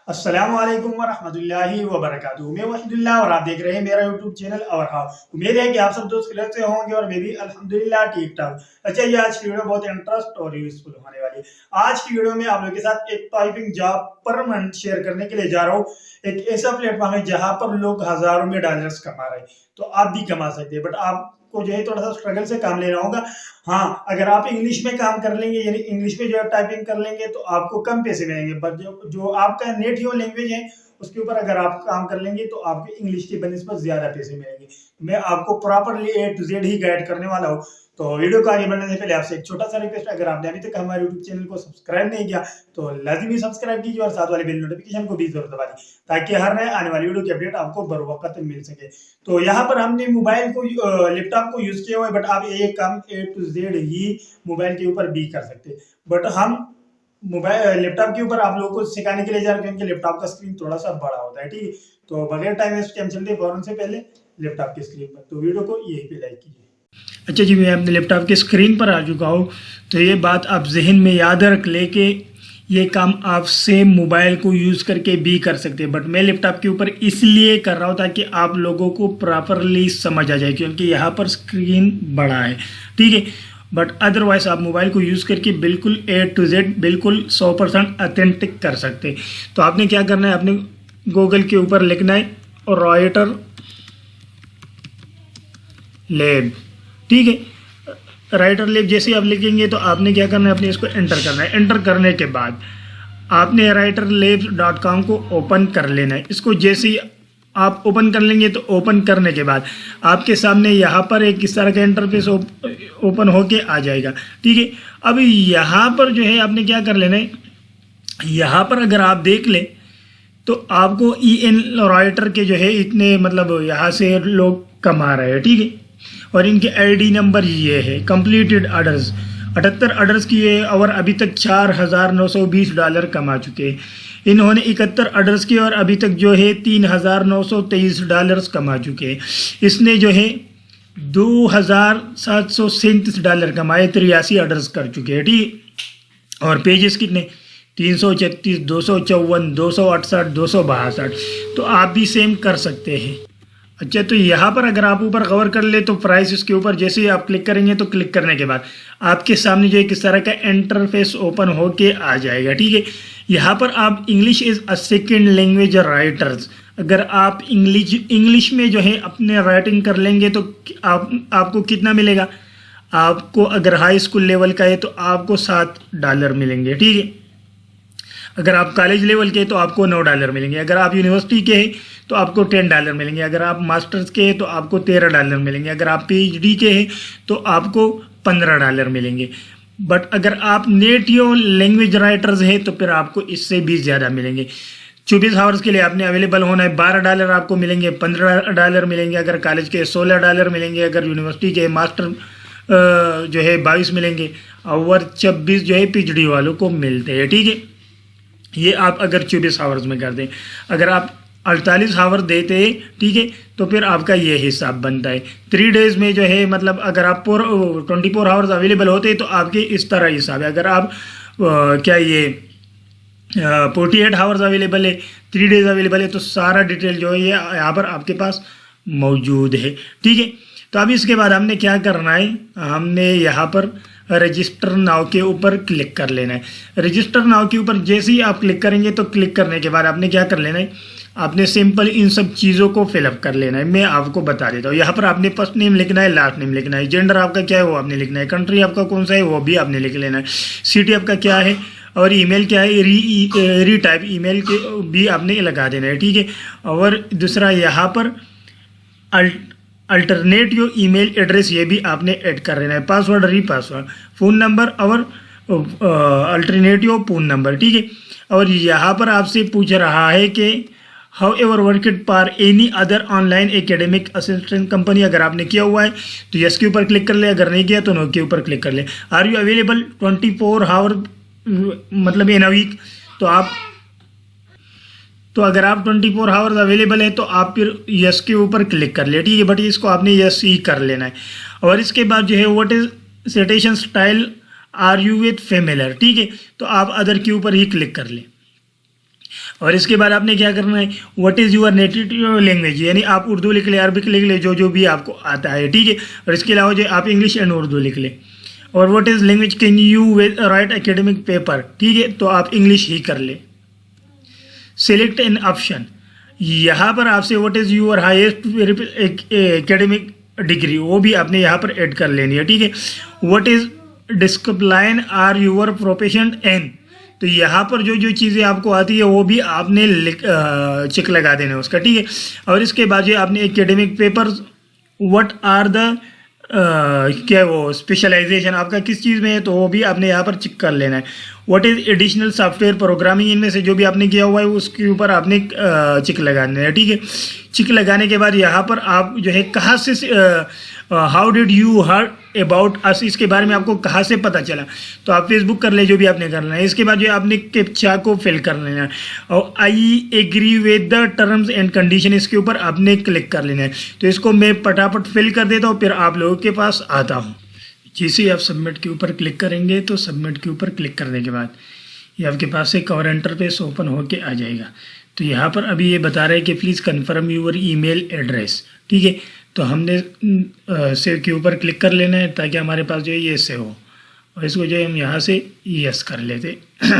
अस्सलामु अलैकुम वरहमतुल्लाहि वबरकातुहू। मैं वहीदुल्लाह और आप देख रहे हैं मेरा यूट्यूब चैनल और हाँ, उम्मीद है कि आप सब दोस्त खैरियत से होंगे और मैं भी अल्हम्दुलिल्लाह ठीक ठाक। अच्छा, ये आज की वीडियो बहुत इंटरेस्ट और यूजफुल होने वाली है। आज की वीडियो में आप लोगों के साथ एक टाइपिंग जॉब परमानेंट शेयर करने के लिए जा रहा हूँ। एक ऐसा प्लेटफॉर्म है जहां पर लोग हजारों में डॉलर्स कमा रहे हैं, तो आप भी कमा सकते हैं, बट आपको जो है थोड़ा सा स्ट्रगल से काम लेना होगा। हाँ, अगर आप इंग्लिश में काम कर लेंगे यानी इंग्लिश में जो है टाइपिंग कर लेंगे तो आपको कम पैसे मिलेंगे, बट जो आपका नेटिव लैंग्वेज है उसके ऊपर अगर आप काम कर लेंगे तो आपको इंग्लिश की बनिस्बत ज्यादा पैसे मिलेंगे। मैं आपको प्रॉपरली ए टू जेड ही गाइड करने वाला हूँ। तो वीडियो को आगे बढ़ने से पहले आपसे एक छोटा सा रिक्वेस्ट, अगर आपने अभी तक हमारे यूट्यूब चैनल को सब्सक्राइब नहीं किया तो लाजमी सब्सक्राइब कीजिए और साथ वाले बेल नोटिफिकेशन को भी जरूर दबा दी ताकि हर नए आने वाली वीडियो की अपडेट आपको बर वक्त मिल सके। तो यहाँ पर हमने मोबाइल को लैपटॉप को यूज किया हुआ है, बट आप ये काम ए टू जेड ही मोबाइल के ऊपर भी कर सकते हैं। बट हम मोबाइल लैपटॉप के ऊपर आप लोगों को सिखाने के लिए जा रहे हैं क्योंकि लैपटॉप का स्क्रीन थोड़ा सा बड़ा होता है, ठीक है। तो बगैर टाइम वेस्ट के हम चलते हैं फौरन से पहले लैपटॉप की स्क्रीन पर। तो वीडियो को यहीं पे लाइक कीजिए। अच्छा जी, मैं अपने लैपटॉप की स्क्रीन पर आ चुका हूँ। तो ये बात आप जहन में याद रख ले कि ये काम आप सेम मोबाइल को यूज़ करके भी कर सकते हैं, बट मैं लैपटॉप के ऊपर इसलिए कर रहा हूँ ताकि आप लोगों को प्रॉपरली समझ आ जाए क्योंकि यहाँ पर स्क्रीन बड़ा है, ठीक है। बट अदरवाइज आप मोबाइल को यूज़ करके बिल्कुल ए टू जेड बिल्कुल 100% ऑथेंटिक कर सकते हैं। तो आपने क्या करना है, अपने गूगल के ऊपर लिखना है और राइटर लैब, ठीक है। राइटर लैब जैसे आप लिखेंगे तो आपने क्या करना है, अपने इसको एंटर करना है। एंटर करने के बाद आपने writerlabs.com को ओपन कर लेना है। इसको जैसे ही आप ओपन कर लेंगे तो ओपन करने के बाद आपके सामने यहाँ पर एक इस तरह का इंटरफेस ओपन होके आ जाएगा, ठीक है। अब यहाँ पर जो है आपने क्या कर लेना है, यहाँ पर अगर आप देख लें तो आपको EN राइटर के जो है इतने मतलब यहाँ से लोग कमा रहे हैं, ठीक है। और इनके ID नंबर ये है, कंप्लीटेड ऑर्डर्स 78 ऑर्डर्स किए और अभी तक $4,920 कमा चुके हैं। इन्होंने 71 ऑर्डर्स किए और अभी तक जो है $3,923 कमा चुके हैं। इसने जो है $2,737 कमाए, 83 ऑर्डर्स कर चुके हैं, ठीक। और पेजेस कितने, 336, 254, 268, 262। तो आप भी सेम कर सकते हैं। अच्छा, तो यहाँ पर अगर आप ऊपर कवर कर ले तो प्राइस इसके ऊपर जैसे ही आप क्लिक करेंगे तो क्लिक करने के बाद आपके सामने जो है किस तरह का इंटरफेस ओपन होके आ जाएगा, ठीक है। यहाँ पर आप English is a second language writers, अगर आप इंग्लिश में जो है अपने राइटिंग कर लेंगे तो आपको कितना मिलेगा, आपको अगर हाई स्कूल लेवल का है तो आपको $7 मिलेंगे, ठीक है। अगर आप कॉलेज लेवल के तो आपको $9 मिलेंगे। अगर आप यूनिवर्सिटी के हैं तो आपको $10 मिलेंगे। अगर आप मास्टर्स के हैं तो आपको $13 मिलेंगे। अगर आप PhD के हैं तो आपको $15 मिलेंगे। बट अगर आप नेटिव लैंग्वेज राइटर्स हैं तो फिर आपको इससे भी ज़्यादा मिलेंगे। 24 आवर्स के लिए आपने अवेलेबल होना है। $12 आपको मिलेंगे, $15 मिलेंगे। अगर कॉलेज के $16 मिलेंगे। अगर यूनिवर्सिटी के मास्टर जो है 22 मिलेंगे और 26 जो है PhD वालों को मिलते हैं, ठीक है। ये आप अगर 24 आवर्स में कर दें। अगर आप 48 आवर देते हैं, ठीक है, तो फिर आपका ये हिसाब बनता है। 3 डेज़ में जो है मतलब अगर आप 24 आवर्स अवेलेबल होते हैं तो आपके इस तरह हिसाब है। अगर आप क्या ये 48 आवर्स अवेलेबल है, 3 डेज़ अवेलेबल है, तो सारा डिटेल जो है ये यहाँ पर आपके पास मौजूद है, ठीक है। तो अब इसके बाद हमने क्या करना है, हमने यहाँ पर रजिस्टर नाउ के ऊपर क्लिक कर लेना है। रजिस्टर नाउ के ऊपर जैसे ही आप क्लिक करेंगे तो क्लिक करने के बाद आपने क्या कर लेना है, आपने सिंपल इन सब चीज़ों को फिलअप कर लेना है। मैं आपको बता देता हूँ। यहाँ पर आपने फर्स्ट नेम लिखना है, लास्ट नेम लिखना है, जेंडर आपका क्या है वो आपने लिखना है, कंट्री आपका कौन सा है वो भी आपने लिख लेना है, सिटी आपका क्या है और ईमेल क्या है, री टाइप ईमेल के भी आपने लगा देना है, ठीक है। और दूसरा यहाँ पर अल्टरनेटिव ईमेल एड्रेस ये भी आपने ऐड कर लेना है, पासवर्ड रीपासवर्ड, फ़ोन नंबर और अल्टरनेटिव फ़ोन नंबर, ठीक है। और यहाँ पर आपसे पूछ रहा है कि how ever worked for any other online academic assistant company, अगर आपने किया हुआ है तो यस के ऊपर क्लिक कर ले, अगर नहीं किया तो नो के ऊपर क्लिक कर ले। आर यू अवेलेबल 24 आवर मतलब इन अ वीक, तो अगर आप 24 आवर्स अवेलेबल है तो आप फिर यस के ऊपर क्लिक कर ले, ठीक है। बट इसको आपने यस ही कर लेना है। और इसके बाद जो है what is citation style are you with familiar, ठीक है, तो आप अदर के ऊपर ही क्लिक कर लें। और इसके बाद आपने क्या करना है, what is your native language, यानी आप उर्दू लिख ले, अरबिक लिख ले, जो भी आपको आता है, ठीक है। और इसके अलावा जो आप इंग्लिश एंड उर्दू लिख ले। और what is language can you right academic paper, ठीक है, तो आप इंग्लिश ही कर ले। सिलेक्ट एन ऑप्शन, यहाँ पर आपसे what is your highest academic degree, वो भी आपने यहाँ पर ऐड कर लेनी है, ठीक है। What is discipline are your profession an, तो यहाँ पर जो चीज़ें आपको आती है वो भी आपने चेक लगा देना है उसका, ठीक है। और इसके बाद जो आपने academic papers, what are the क्या वो स्पेशलाइजेशन आपका किस चीज़ में है, तो वो भी आपने यहाँ पर चेक कर लेना है। What is additional software programming, इनमें से जो भी आपने किया हुआ है उसके ऊपर आपने चेक लगाना है, ठीक है। चेक लगाने के बाद यहाँ पर आप जो है कहाँ से how did you heard about us, इसके बारे में आपको कहाँ से पता चला, तो आप फेसबुक कर ले, जो भी आपने करना है। इसके बाद जो आपने कैप्चा को फिल कर लेना है और I agree with the terms and condition, इसके ऊपर आपने क्लिक कर लेना है। तो इसको मैं फटाफट फिल कर देता हूँ, फिर आप लोगों के पास आता हूँ। जैसे ही आप सबमिट के ऊपर क्लिक करेंगे तो सबमिट के ऊपर क्लिक करने के बाद ये आपके पास से कवर इंटरफेस ओपन होके आ जाएगा। तो यहाँ पर अभी ये बता रहे हैं कि please confirm your email address, ठीक है। तो हमने सेव के ऊपर क्लिक कर लेना है ताकि हमारे पास जो है ये सेव हो, और इसको जो है हम यहाँ से यस कर लेते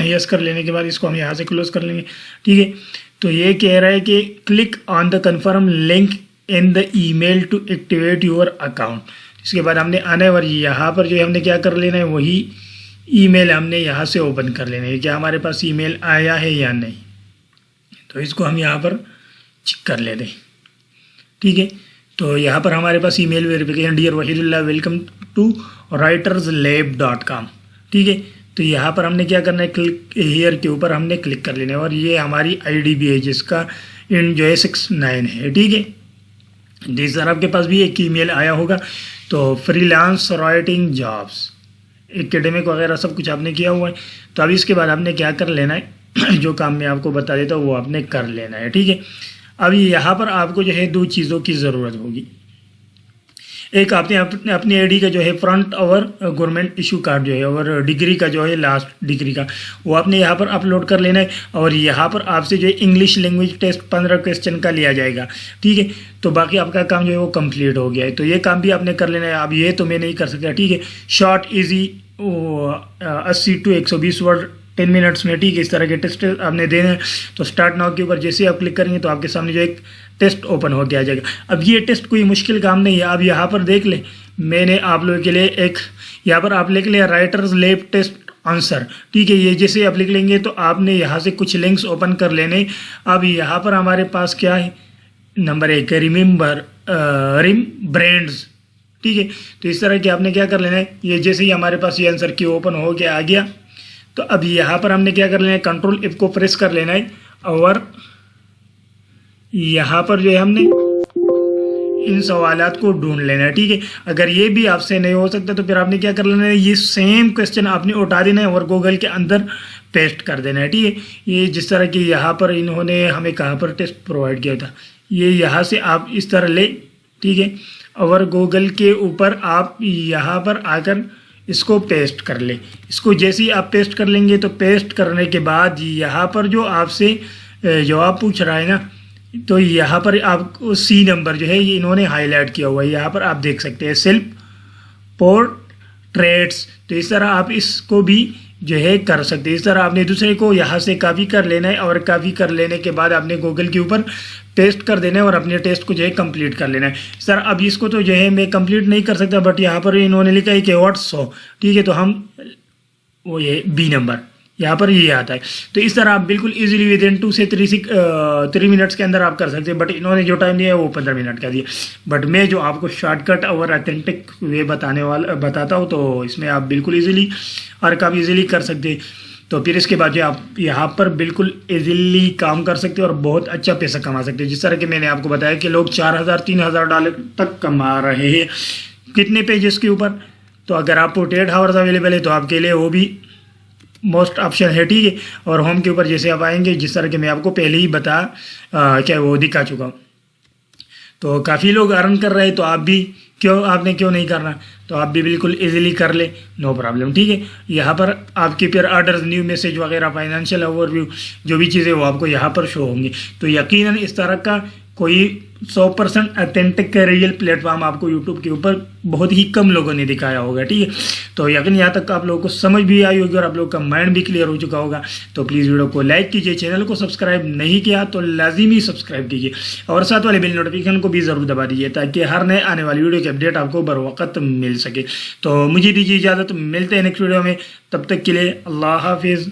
यस कर लेने के बाद इसको हम यहाँ से क्लोज कर लेंगे, ठीक है। तो ये कह रहा है कि click on the confirm link in the email to activate your account. इसके बाद हमने आने और यहाँ पर जो है हमने क्या कर लेना है, वही ईमेल हमने यहाँ से ओपन कर लेना है, क्या हमारे पास ईमेल आया है या नहीं। तो इसको हम यहाँ पर चेक कर लेते हैं, ठीक है। तो यहाँ पर हमारे पास email verification, dear Wahidullah welcome to writerslab.com, ठीक है। तो यहाँ पर हमने क्या करना है, क्लिक हियर के ऊपर हमने क्लिक कर लेना है और ये हमारी आईडी भी है जिसका इन जो है 69 है, ठीक है। जिस तरह आपके पास भी एक ईमेल आया होगा। तो फ्रीलांस राइटिंग जॉब्स एकेडमिक वगैरह सब कुछ आपने किया हुआ है। तो अब इसके बाद आपने क्या कर लेना है जो काम मैं आपको बता देता हूँ वो आपने कर लेना है, ठीक है। अब यहाँ पर आपको जो है दो चीज़ों की ज़रूरत होगी। एक आपने अपनी आईडी का जो है फ्रंट और गवर्नमेंट इशू कार्ड जो है और डिग्री का जो है लास्ट डिग्री का वो आपने यहाँ पर अपलोड कर लेना है। और यहाँ पर आपसे जो है इंग्लिश लैंग्वेज टेस्ट 15 क्वेश्चन का लिया जाएगा, ठीक है। तो बाकी आपका काम जो है वो कंप्लीट हो गया है। तो ये काम भी आपने कर लेना है। अब ये तो मैं नहीं कर सकता, ठीक है। Short easy 80 to 120 word 10 minutes में, ठीक है। इस तरह के टेस्ट आपने देने हैं। तो स्टार्ट नाउ के ऊपर जैसे आप क्लिक करेंगे तो आपके सामने जो एक टेस्ट ओपन होकर आ जाएगा। अब ये टेस्ट कोई मुश्किल काम नहीं है। आप यहाँ पर देख लें, मैंने आप लोगों के लिए एक यहाँ पर आप लिख लें राइटर्स लैब टेस्ट आंसर, ठीक है। ये जैसे आप लिख लेंगे तो आपने यहाँ से कुछ लिंक्स ओपन कर लेने। अब यहाँ पर हमारे पास क्या है, नंबर 1 रिमेंबर रिम ब्रांड्स, ठीक है। तो इस तरह के आपने क्या कर लेना है, ये जैसे ही हमारे पास ये आंसर की ओपन हो के आ गया तो अब यहाँ पर हमने क्या कर लेना है, कंट्रोल F को प्रेस कर लेना है और यहाँ पर जो है हमने इन सवालात को ढूंढ लेना है, ठीक है। अगर ये भी आपसे नहीं हो सकता तो फिर आपने क्या कर लेना है, ये सेम क्वेश्चन आपने उठा देना है और गूगल के अंदर पेस्ट कर देना है, ठीक है। ये जिस तरह की यहाँ पर इन्होंने हमें कहाँ पर टेस्ट प्रोवाइड किया था, ये यहाँ से आप इस तरह ले, ठीक है। और गूगल के ऊपर आप यहाँ पर आकर इसको पेस्ट कर ले। इसको जैसे ही आप पेस्ट कर लेंगे तो पेस्ट करने के बाद यहाँ पर जो आपसे जवाब पूछ रहा है ना, तो यहाँ पर आपको सी नंबर जो है ये इन्होंने हाईलाइट किया हुआ है, यहाँ पर आप देख सकते हैं सेल्फ पोर्ट्रेट्स। तो इस तरह आप इसको भी जो है कर सकते हैं। इस तरह आपने दूसरे को यहाँ से कॉपी कर लेना है और कॉपी कर लेने के बाद आपने गूगल के ऊपर पेस्ट कर देना है और अपने टेस्ट को जो है कंप्लीट कर लेना है। सर अब इसको तो जो है मैं कंप्लीट नहीं कर सकता, बट यहाँ पर इन्होंने लिखा है कि व्हाट्स सो, ठीक है। तो हम वो ये बी नंबर यहाँ पर ये आता है। तो इस तरह आप बिल्कुल इजीली विद इन 2 से 3 मिनट्स के अंदर आप कर सकते हैं। बट इन्होंने जो टाइम दिया है वो 15 मिनट का दिया। बट मैं जो आपको शॉर्टकट और ऑथेंटिक वे बताता हूँ तो इसमें आप बिल्कुल ईजिली और काफ़ी ईजिली कर सकते हैं। तो फिर इसके बाद जो आप यहाँ पर बिल्कुल इजीली काम कर सकते हैं और बहुत अच्छा पैसा कमा सकते हैं। जिस तरह के मैंने आपको बताया कि लोग $4,000-3,000 तक कमा रहे हैं कितने पेजेस के ऊपर। तो अगर आपको 48 आवर्स अवेलेबल है तो आपके लिए वो भी मोस्ट ऑप्शन है, ठीक है। और होम के ऊपर जैसे आप आएंगे, जिस तरह के मैं आपको पहले ही क्या वो दिखा चुका हूँ, तो काफ़ी लोग अर्न कर रहे हैं। तो आप भी क्यों नहीं करना, तो आप भी बिल्कुल इजीली कर ले, नो प्रॉब्लम। ठीक है, यहाँ पर आपके फिर ऑर्डर्स, न्यू मैसेज वगैरह, फाइनेंशियल ओवरव्यू, जो भी चीज़ें वो आपको यहाँ पर शो होंगी। तो यकीनन इस तरह का कोई 100% ऑथेंटिक रियल प्लेटफॉर्म आपको यूट्यूब के ऊपर बहुत ही कम लोगों ने दिखाया होगा। ठीक है, तो यकीन यहाँ तक आप लोगों को समझ भी आई होगी और आप लोगों का माइंड भी क्लियर हो चुका होगा। तो प्लीज़ वीडियो को लाइक कीजिए, चैनल को सब्सक्राइब नहीं किया तो लाजिमी सब्सक्राइब कीजिए और साथ वाले बेल नोटिफिकेशन को भी ज़रूर दबा दीजिए ताकि हर नए आने वाली वीडियो की अपडेट आपको बर वक्त मिल सके। तो मुझे दीजिए इजाज़त, मिलते हैं नेक्स्ट वीडियो में, तब तक के लिए अल्लाह हाफिज़।